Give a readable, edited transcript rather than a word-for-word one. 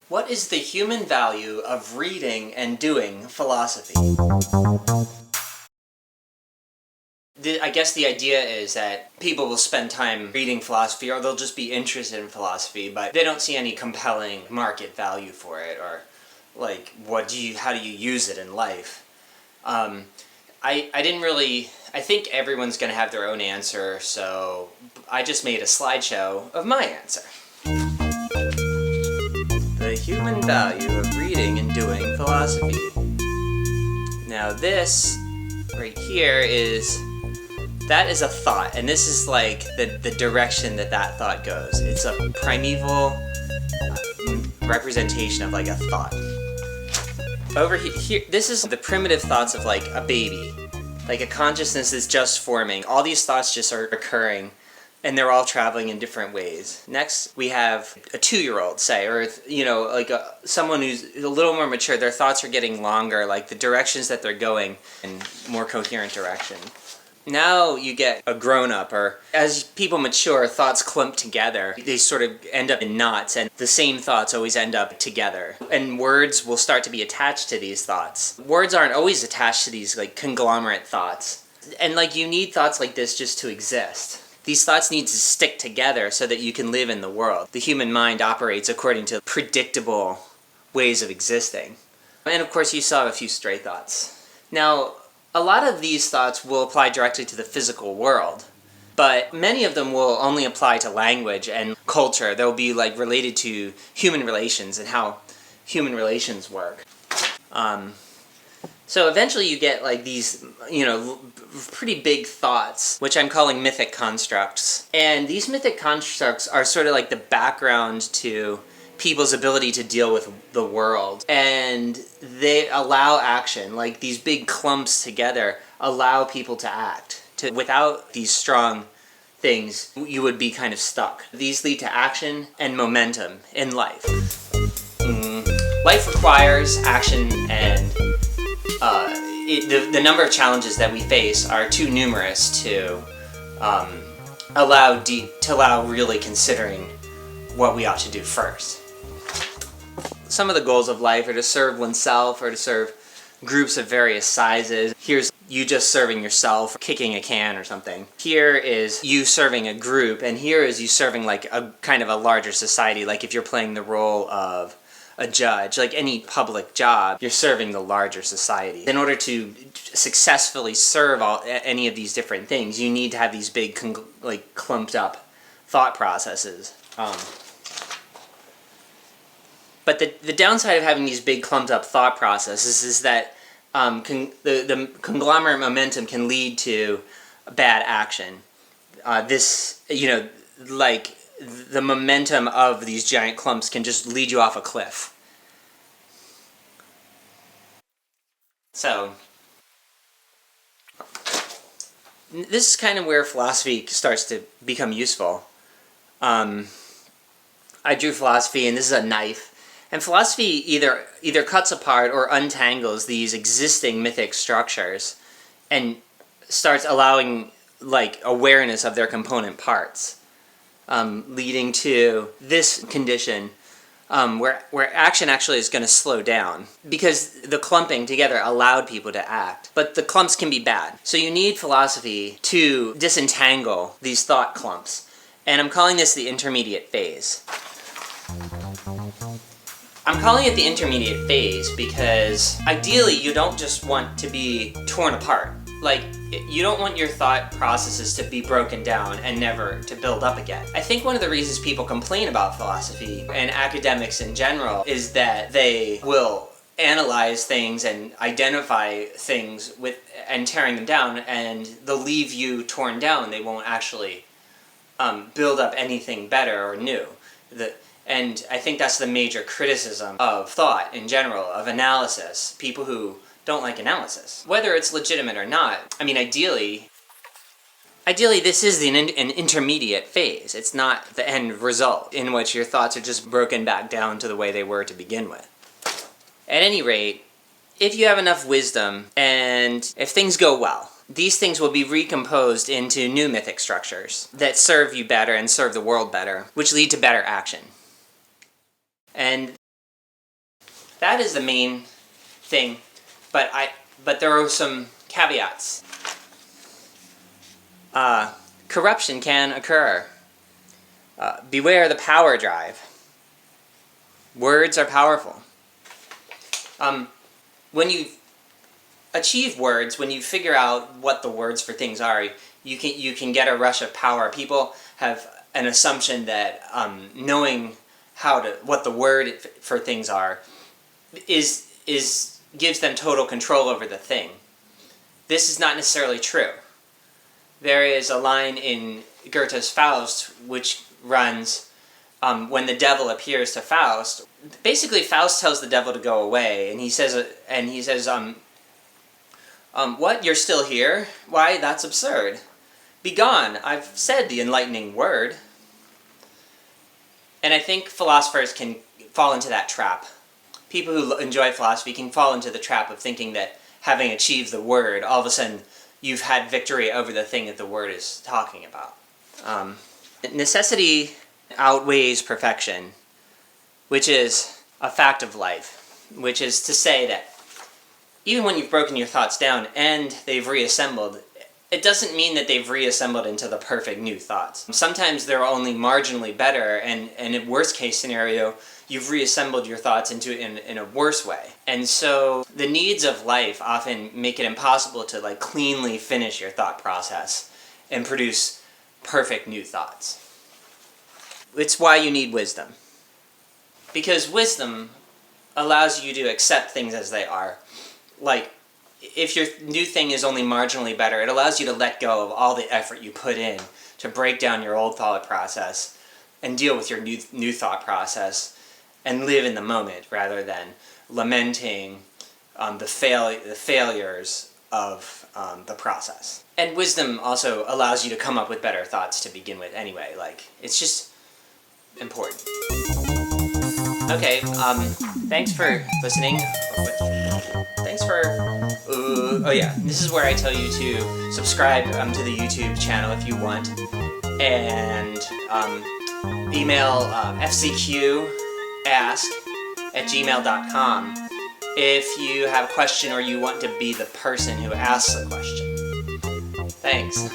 What is the human value of reading and doing philosophy? I guess the idea is that people will spend time reading philosophy, or they'll just be interested in philosophy, but they don't see any compelling market value for it, or like, how do you use it in life? I didn't really, I think everyone's going to have their own answer, so I just made a slideshow of my answer. The human value of reading and doing philosophy. Now this right here that is a thought, and this is like the direction that thought goes. It's a primeval representation of like a thought. Over here, this is the primitive thoughts of like a baby. Like a consciousness is just forming. All these thoughts just are occurring, and they're all traveling in different ways. Next, we have a 2-year-old, say, or like someone who's a little more mature. Their thoughts are getting longer, like the directions that they're going in more coherent direction. Now you get a grown-up, or as people mature, thoughts clump together. They sort of end up in knots, and the same thoughts always end up together. And words will start to be attached to these thoughts. Words aren't always attached to these like conglomerate thoughts. And like you need thoughts like this just to exist. These thoughts need to stick together so that you can live in the world. The human mind operates according to predictable ways of existing. And of course you saw a few stray thoughts. Now, a lot of these thoughts will apply directly to the physical world, but many of them will only apply to language and culture. They'll be like related to human relations and how human relations work. So eventually you get like these, pretty big thoughts, which I'm calling mythic constructs. And these mythic constructs are sort of like the background to people's ability to deal with the world. And they allow action, like these big clumps together allow people to act. Without these strong things, you would be kind of stuck. These lead to action and momentum in life. Life requires action, and the number of challenges that we face are too numerous to allow really considering what we ought to do first. Some of the goals of life are to serve oneself or to serve groups of various sizes. Here's you just serving yourself, kicking a can or something. Here is you serving a group, and here is you serving like a kind of a larger society, like if you're playing the role of a judge, like any public job, you're serving the larger society. In order to successfully serve any of these different things, you need to have these big, clumped up thought processes. But the downside of having these big clumped up thought processes is that the conglomerate momentum can lead to bad action. Like the momentum of these giant clumps can just lead you off a cliff. So, this is kind of where philosophy starts to become useful. I drew philosophy, and this is a knife. And philosophy either cuts apart or untangles these existing mythic structures and starts allowing like awareness of their component parts, leading to this condition where action actually is going to slow down because the clumping together allowed people to act. But the clumps can be bad. So you need philosophy to disentangle these thought clumps. And I'm calling this the intermediate phase. I'm calling it the intermediate phase because ideally you don't just want to be torn apart. Like, you don't want your thought processes to be broken down and never to build up again. I think one of the reasons people complain about philosophy and academics in general is that they will analyze things and identify things and tearing them down, and they'll leave you torn down. They won't actually build up anything better or new. And I think that's the major criticism of thought in general, of analysis. People who don't like analysis. Whether it's legitimate or not, I mean, ideally this is an intermediate phase. It's not the end result in which your thoughts are just broken back down to the way they were to begin with. At any rate, if you have enough wisdom, and if things go well, these things will be recomposed into new mythic structures that serve you better and serve the world better, which lead to better action. And That is the main thing, but there are some caveats. Corruption can occur. Beware the power drive. Words are powerful. When you achieve words, when you figure out what the words for things are, you can get a rush of power. People have an assumption that knowing what the word for things are gives them total control over the thing. This is not necessarily true. There is a line in Goethe's Faust which runs, when the devil appears to Faust. Basically, Faust tells the devil to go away, and he says, "What? You're still here? Why, that's absurd. Begone! I've said the enlightening word." And I think philosophers can fall into that trap. People who enjoy philosophy can fall into the trap of thinking that having achieved the word, all of a sudden you've had victory over the thing that the word is talking about. Necessity outweighs perfection, which is a fact of life, which is to say that even when you've broken your thoughts down and they've reassembled, it doesn't mean that they've reassembled into the perfect new thoughts. Sometimes they're only marginally better, and in worst case scenario, you've reassembled your thoughts in a worse way. And so the needs of life often make it impossible to cleanly finish your thought process and produce perfect new thoughts. It's why you need wisdom. Because wisdom allows you to accept things as they are. If your new thing is only marginally better, it allows you to let go of all the effort you put in to break down your old thought process and deal with your new thought process and live in the moment rather than lamenting the failures of the process. And wisdom also allows you to come up with better thoughts to begin with anyway. It's just important. Okay, thanks for listening. Thanks for... oh yeah, this is where I tell you to subscribe to the YouTube channel if you want. And email fcqask@gmail.com if you have a question or you want to be the person who asks a question. Thanks.